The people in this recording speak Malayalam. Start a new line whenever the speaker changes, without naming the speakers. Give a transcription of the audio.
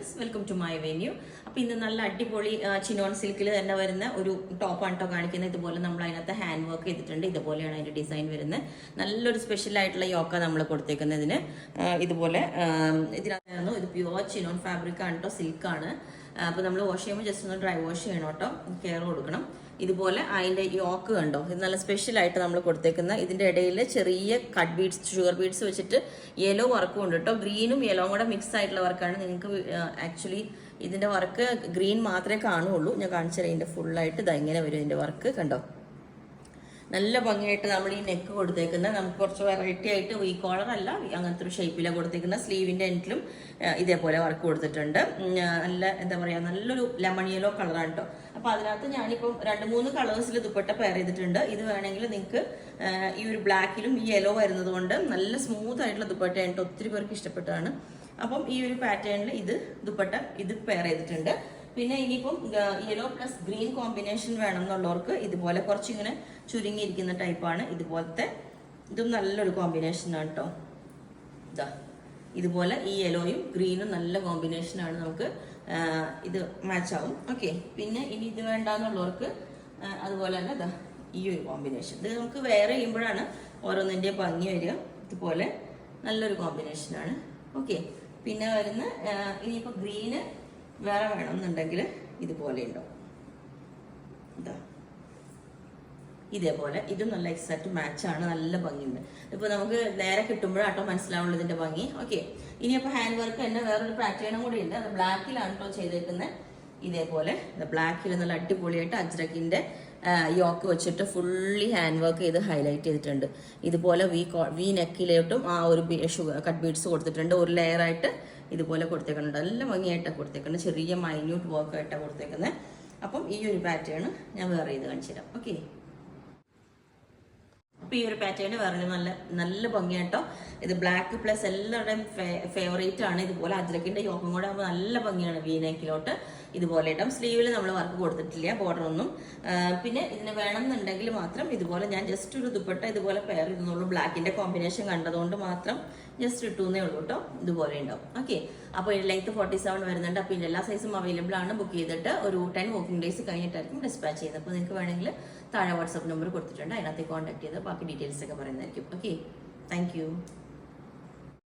Friends, welcome to my venue. അപ്പോൾ ഇന്ന് നല്ല അടിപൊളി ചിനോൺ സിൽക്കിൽ തന്നെ വരുന്ന ഒരു ടോപ്പാണ് കേട്ടോ കാണിക്കുന്നത്. ഇതുപോലെ നമ്മൾ അതിനകത്ത് ഹാൻഡ് വർക്ക് ചെയ്തിട്ടുണ്ട്. ഇതുപോലെയാണ് അതിൻ്റെ ഡിസൈൻ വരുന്നത്. നല്ലൊരു സ്പെഷ്യൽ ആയിട്ടുള്ള യോക്ക നമ്മൾ കൊടുത്തേക്കുന്നതിന്. ഇതുപോലെ ഇതിനകത്തായിരുന്നു. ഇത് പ്യുവർ ചിനോൺ ഫാബ്രിക് ആണ് കേട്ടോ, സിൽക്കാണ്. അപ്പോൾ നമ്മൾ വാഷ് ചെയ്യുമ്പോൾ ജസ്റ്റ് ഒന്ന് ഡ്രൈ വാഷ് ചെയ്യണം കേട്ടോ, കെയർ കൊടുക്കണം. ഇതുപോലെ അതിൻ്റെ യോക്ക് കണ്ടോ, ഇത് നല്ല സ്പെഷ്യൽ ആയിട്ട് നമ്മൾ കൊടുത്തേക്കുന്ന. ഇതിൻ്റെ ഇടയിൽ ചെറിയ കട്ട് ബീഡ്സ്, ഷുഗർ ബീഡ്സ് വെച്ചിട്ട് യെല്ലോ വർക്കും ഉണ്ട് കേട്ടോ. ഗ്രീനും യെല്ലോവും കൂടെ മിക്സ് ആയിട്ടുള്ള വർക്കാണ്. നിങ്ങൾക്ക് ആക്ച്വലി ഇതിൻ്റെ വർക്ക് ഗ്രീൻ മാത്രമേ കാണുള്ളൂ. ഞാൻ കാണിച്ചു തരാം. ഇതിൻ്റെ ഫുള്ളായിട്ട് ഇത് ഇങ്ങനെ വരും. ഇതിൻ്റെ വർക്ക് കണ്ടോ, നല്ല ഭംഗിയായിട്ട് നമ്മൾ ഈ നെക്ക് കൊടുത്തേക്കുന്ന. നമുക്ക് കുറച്ച് വെറൈറ്റി ആയിട്ട് ഈ കോളർ അല്ല, അങ്ങനത്തെ ഒരു ഷേപ്പിലാണ് കൊടുത്തേക്കുന്ന. സ്ലീവിൻ്റെ എൻഡിലും ഇതേപോലെ വർക്ക് കൊടുത്തിട്ടുണ്ട്. നല്ല എന്താ പറയുക, നല്ലൊരു ലെമൺ യെല്ലോ കളറാണ് കേട്ടോ. അപ്പോൾ അതിനകത്ത് ഞാനിപ്പം 2-3 കളേഴ്സിൽ ദുപ്പട്ട പെയർ ചെയ്തിട്ടുണ്ട്. ഇത് വേണമെങ്കിൽ നിങ്ങൾക്ക് ഈ ഒരു ബ്ലാക്കിലും ഈ യെല്ലോ വരുന്നത് കൊണ്ട് നല്ല സ്മൂത്ത് ആയിട്ടുള്ള ദുപ്പട്ടയാണ്. ഒത്തിരി പേർക്ക് ഇഷ്ടപ്പെട്ടതാണ്. അപ്പം ഈ ഒരു പാറ്റേണിൽ ഇത് ദുപ്പട്ട ഇത് പെയർ ചെയ്തിട്ടുണ്ട്. പിന്നെ ഇനിയിപ്പം യെല്ലോ പ്ലസ് ഗ്രീൻ കോമ്പിനേഷൻ വേണം എന്നുള്ളവർക്ക് ഇതുപോലെ കുറച്ചിങ്ങനെ ചുരുങ്ങിയിരിക്കുന്ന ടൈപ്പാണ്. ഇതുപോലത്തെ ഇതും നല്ലൊരു കോമ്പിനേഷനാണ് കേട്ടോ. ഇതാ ഇതുപോലെ ഈ യെല്ലോയും ഗ്രീനും നല്ല കോമ്പിനേഷനാണ്. നമുക്ക് ഇത് മാച്ച് ആവും. ഓക്കെ, പിന്നെ ഇനി ഇത് വേണ്ടാന്നുള്ളവർക്ക് അതുപോലെ തന്നെ ഇതാ ഈ ഒരു കോമ്പിനേഷൻ. ഇത് നമുക്ക് വേറെ ചെയ്യുമ്പോഴാണ് ഓരോന്നിൻ്റെ ഭംഗി വരിക. ഇതുപോലെ നല്ലൊരു കോമ്പിനേഷനാണ്. ഓക്കെ, പിന്നെ വരുന്ന ഇനിയിപ്പോൾ ഗ്രീന് വേറെ വേണമെന്നുണ്ടെങ്കിൽ ഇതുപോലെ ഉണ്ടാവും. ഇതാ ഇതേപോലെ ഇതും നല്ല എക്സാക്ട് മാച്ചാണ്, നല്ല ഭംഗിയുണ്ട്. ഇപ്പോൾ നമുക്ക് നേരെ കിട്ടുമ്പോഴാട്ടോ മനസ്സിലാവുള്ളൂ ഇതിൻ്റെ ഭംഗി. ഓക്കെ, ഇനിയപ്പോൾ ഹാൻഡ് വർക്ക് തന്നെ വേറൊരു പാറ്റേണും കൂടി ഉണ്ട്. അത് ബ്ലാക്കിലാണ് കേട്ടോ ചെയ്തേക്കുന്നത്. ഇതേപോലെ ബ്ലാക്കിൽ നല്ല അടിപൊളിയായിട്ട് അജ്രക്കിൻ്റെ യോക്ക് വെച്ചിട്ട് ഫുള്ളി ഹാൻഡ് വർക്ക് ചെയ്ത് ഹൈലൈറ്റ് ചെയ്തിട്ടുണ്ട്. ഇതുപോലെ വി നെക്കിലോട്ടും ആ ഒരു കട്ട് ബീഡ്സ് കൊടുത്തിട്ടുണ്ട്. ഒരു ലെയറായിട്ട് ഇതുപോലെ കൊടുത്തേക്കുന്നുണ്ട്. നല്ല ഭംഗിയായിട്ടാണ് കൊടുത്തേക്കുന്നത്. ചെറിയ മൈന്യൂട്ട് വർക്കായിട്ടാണ് കൊടുത്തേക്കുന്നത്. അപ്പം ഈ ഒരു പാറ്റേൺ ഞാൻ വേറെ ചെയ്ത് കാണിച്ചു തരാം. ഓക്കെ, അപ്പോൾ ഈ ഒരു പാറ്റേൺ വേറെ നല്ല ഭംഗിയാട്ടോ. ഇത് ബ്ലാക്ക് പ്ലസ് എല്ലാവരുടെയും ഫേവറേറ്റ് ആണ്. ഇതുപോലെ അജ്രക്കിൻ്റെ യോക്കും കൂടെ ആകുമ്പോൾ നല്ല ഭംഗിയാണ്. വി നെക്കിലോട്ട് ഇതുപോലെ ഇടാം. സ്ലീവിൽ നമ്മൾ വർക്ക് കൊടുത്തിട്ടില്ല, ബോർഡർ ഒന്നും. പിന്നെ ഇതിന് വേണമെന്നുണ്ടെങ്കിൽ മാത്രം ഇതുപോലെ ഞാൻ ജസ്റ്റ് ഒരു ദുപ്പട്ട ഇതുപോലെ പെയർ ചെയ്തെന്നുള്ളൂ. ബ്ലാക്കിൻ്റെ കോമ്പിനേഷൻ കണ്ടതുകൊണ്ട് മാത്രം ജസ്റ്റ് ഇട്ടുന്നേ ഉള്ളൂ കേട്ടോ. ഇതുപോലെ ഉണ്ടാവും. ഓക്കെ, അപ്പോൾ ഇതിൻ്റെ ലെങ്ത് 47 വരുന്നുണ്ട്. അപ്പോൾ ഇതിൻ്റെ എല്ലാ സൈസും അവൈലബിൾ ആണ്. ബുക്ക് ചെയ്തിട്ട് ഒരു 10 വർക്കിംഗ് ഡേയ്സ് കഴിഞ്ഞിട്ടായിരിക്കും ഡിസ്പാച്ച് ചെയ്യുന്നത്. അപ്പോൾ നിങ്ങൾക്ക് വേണമെങ്കിൽ താഴെ വാട്സാപ്പ് നമ്പർ കൊടുത്തിട്ടുണ്ട്, അതിനകത്ത് കോൺടാക്ട് ചെയ്ത് ബാക്കി ഡീറ്റെയിൽസ് ഒക്കെ പറയുന്നതായിരിക്കും. Okay, thank you.